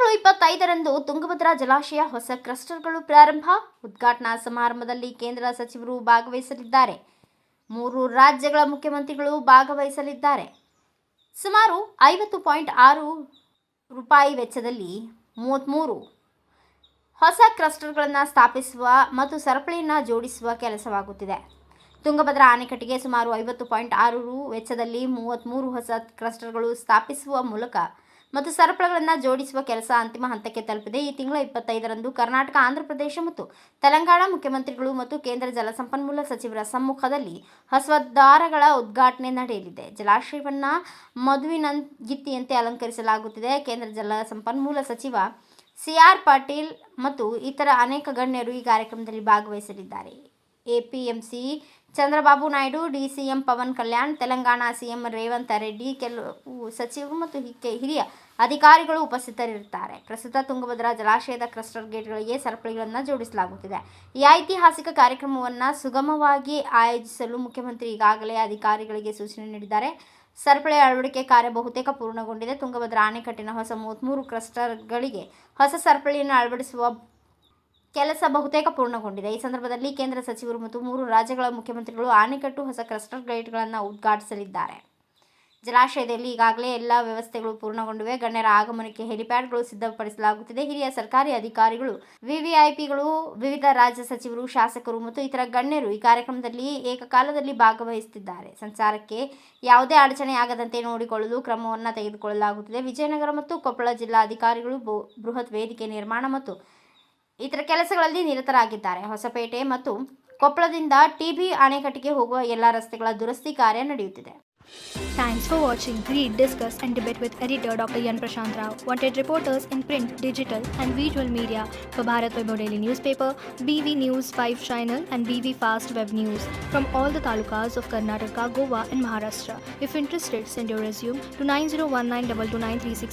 ತಿಂಗಳು 25ರಂದು ತುಂಗಭದ್ರಾ ಜಲಾಶಯ ಹೊಸ ಕ್ಲಸ್ಟರ್ಗಳು ಪ್ರಾರಂಭ. ಉದ್ಘಾಟನಾ ಸಮಾರಂಭದಲ್ಲಿ ಕೇಂದ್ರ ಸಚಿವರು ಭಾಗವಹಿಸಲಿದ್ದಾರೆ. 3 ರಾಜ್ಯಗಳ ಮುಖ್ಯಮಂತ್ರಿಗಳು ಭಾಗವಹಿಸಲಿದ್ದಾರೆ. ಸುಮಾರು 50.6 ರೂಪಾಯಿ ವೆಚ್ಚದಲ್ಲಿ 33 ಹೊಸ ಕ್ಲಸ್ಟರ್ಗಳನ್ನು ಸ್ಥಾಪಿಸುವ ಮತ್ತು ಸರಪಳಿಯನ್ನು ಜೋಡಿಸುವ ಕೆಲಸವಾಗುತ್ತಿದೆ. ತುಂಗಭದ್ರಾ ಅಣೆಕಟ್ಟಿಗೆ ಸುಮಾರು 50.6 ರು ವೆಚ್ಚದಲ್ಲಿ 33 ಹೊಸ ಕ್ಲಸ್ಟರ್ಗಳು ಸ್ಥಾಪಿಸುವ ಮೂಲಕ ಮತ್ತು ಸರಪಳಿಗಳನ್ನು ಜೋಡಿಸುವ ಕೆಲಸ ಅಂತಿಮ ಹಂತಕ್ಕೆ ತಲುಪಿದೆ. ಈ ತಿಂಗಳ 25ರಂದು ಕರ್ನಾಟಕ, ಆಂಧ್ರಪ್ರದೇಶ ಮತ್ತು ತೆಲಂಗಾಣ ಮುಖ್ಯಮಂತ್ರಿಗಳು ಮತ್ತು ಕೇಂದ್ರ ಜಲಸಂಪನ್ಮೂಲ ಸಚಿವರ ಸಮ್ಮುಖದಲ್ಲಿ ಹೊಸ ದ್ವಾರಗಳ ಉದ್ಘಾಟನೆ ನಡೆಯಲಿದೆ. ಜಲಾಶಯವನ್ನು ಮದುವಿನಗಿತ್ತಿಯಂತೆ ಅಲಂಕರಿಸಲಾಗುತ್ತಿದೆ. ಕೇಂದ್ರ ಜಲಸಂಪನ್ಮೂಲ ಸಚಿವ ಸಿ.ಆರ್. ಪಾಟೀಲ್ ಮತ್ತು ಇತರ ಅನೇಕ ಗಣ್ಯರು ಈ ಕಾರ್ಯಕ್ರಮದಲ್ಲಿ ಭಾಗವಹಿಸಲಿದ್ದಾರೆ. APMC Chandrababu Naidu, DCM Pawan Kalyan, Telangana CM Revanth Reddy, ಕೆಲವು ಸಚಿವರು ಮತ್ತು ಹಿರಿಯ ಅಧಿಕಾರಿಗಳು ಉಪಸ್ಥಿತರಿರುತ್ತಾರೆ. ಪ್ರಸ್ತುತ ತುಂಗಭದ್ರಾ ಜಲಾಶಯದ ಕ್ಲಸ್ಟರ್ ಗೇಟ್ಗಳಿಗೆ ಸರಪಳಿಗಳನ್ನು ಜೋಡಿಸಲಾಗುತ್ತಿದೆ. ಈ ಐತಿಹಾಸಿಕ ಕಾರ್ಯಕ್ರಮವನ್ನು ಸುಗಮವಾಗಿ ಆಯೋಜಿಸಲು ಮುಖ್ಯಮಂತ್ರಿ ಈಗಾಗಲೇ ಅಧಿಕಾರಿಗಳಿಗೆ ಸೂಚನೆ ನೀಡಿದ್ದಾರೆ. ಸರಪಳಿ ಅಳವಡಿಕೆ ಕಾರ್ಯ ಬಹುತೇಕ ಪೂರ್ಣಗೊಂಡಿದೆ. ತುಂಗಭದ್ರಾ ಅಣೆಕಟ್ಟಿನ ಹೊಸ 33 ಕ್ಲಸ್ಟರ್ಗಳಿಗೆ ಹೊಸ ಸರಪಳಿಯನ್ನು ಅಳವಡಿಸುವ ಕೆಲಸ ಬಹುತೇಕ ಪೂರ್ಣಗೊಂಡಿದೆ. ಈ ಸಂದರ್ಭದಲ್ಲಿ ಕೇಂದ್ರ ಸಚಿವರು ಮತ್ತು 3 ರಾಜ್ಯಗಳ ಮುಖ್ಯಮಂತ್ರಿಗಳು ಅಣೆಕಟ್ಟು ಹೊಸ ಕ್ಲಸ್ಟರ್ ಗೇಟ್ಗಳನ್ನು ಉದ್ಘಾಟಿಸಲಿದ್ದಾರೆ. ಜಲಾಶಯದಲ್ಲಿ ಈಗಾಗಲೇ ಎಲ್ಲ ವ್ಯವಸ್ಥೆಗಳು ಪೂರ್ಣಗೊಂಡಿವೆ. ಗಣ್ಯರ ಆಗಮನಕ್ಕೆ ಹೆಲಿಪ್ಯಾಡ್ಗಳು ಸಿದ್ಧಪಡಿಸಲಾಗುತ್ತಿದೆ. ಹಿರಿಯ ಸರ್ಕಾರಿ ಅಧಿಕಾರಿಗಳು, ವಿವಿಐಪಿಗಳು, ವಿವಿಧ ರಾಜ್ಯ ಸಚಿವರು, ಶಾಸಕರು ಮತ್ತು ಇತರ ಗಣ್ಯರು ಈ ಕಾರ್ಯಕ್ರಮದಲ್ಲಿ ಏಕಕಾಲದಲ್ಲಿ ಭಾಗವಹಿಸುತ್ತಿದ್ದಾರೆ. ಸಂಚಾರಕ್ಕೆ ಯಾವುದೇ ಅಡಚಣೆಯಾಗದಂತೆ ನೋಡಿಕೊಳ್ಳಲು ಕ್ರಮವನ್ನು ತೆಗೆದುಕೊಳ್ಳಲಾಗುತ್ತಿದೆ. ವಿಜಯನಗರ ಮತ್ತು ಕೊಪ್ಪಳ ಜಿಲ್ಲಾ ಅಧಿಕಾರಿಗಳು ಬೃಹತ್ ವೇದಿಕೆ ನಿರ್ಮಾಣ ಮತ್ತು ಇತರ ಕೆಲಸಗಳಲ್ಲಿ ನಿರತರಾಗಿದ್ದಾರೆ. ಹೊಸಪೇಟೆ ಮತ್ತು ಕೊಪ್ಪಳದಿಂದ ಟಿಬಿ ಅಣೆಕಟ್ಟಿಗೆ ಹೋಗುವ ಎಲ್ಲ ರಸ್ತೆಗಳ ದುರಸ್ತಿ ಕಾರ್ಯ ನಡೆಯುತ್ತಿದೆ. Thanks for watching. Read, discuss and debate with editor Dr. Yan Prashant Rao. Wanted reporters in print, digital and visual media for Bharat Vaibhav Daily Newspaper, BV News 5 Channel and BV Fast Web News from all the talukas of Karnataka, Goa and Maharashtra. If interested, send your resume to 9019229369.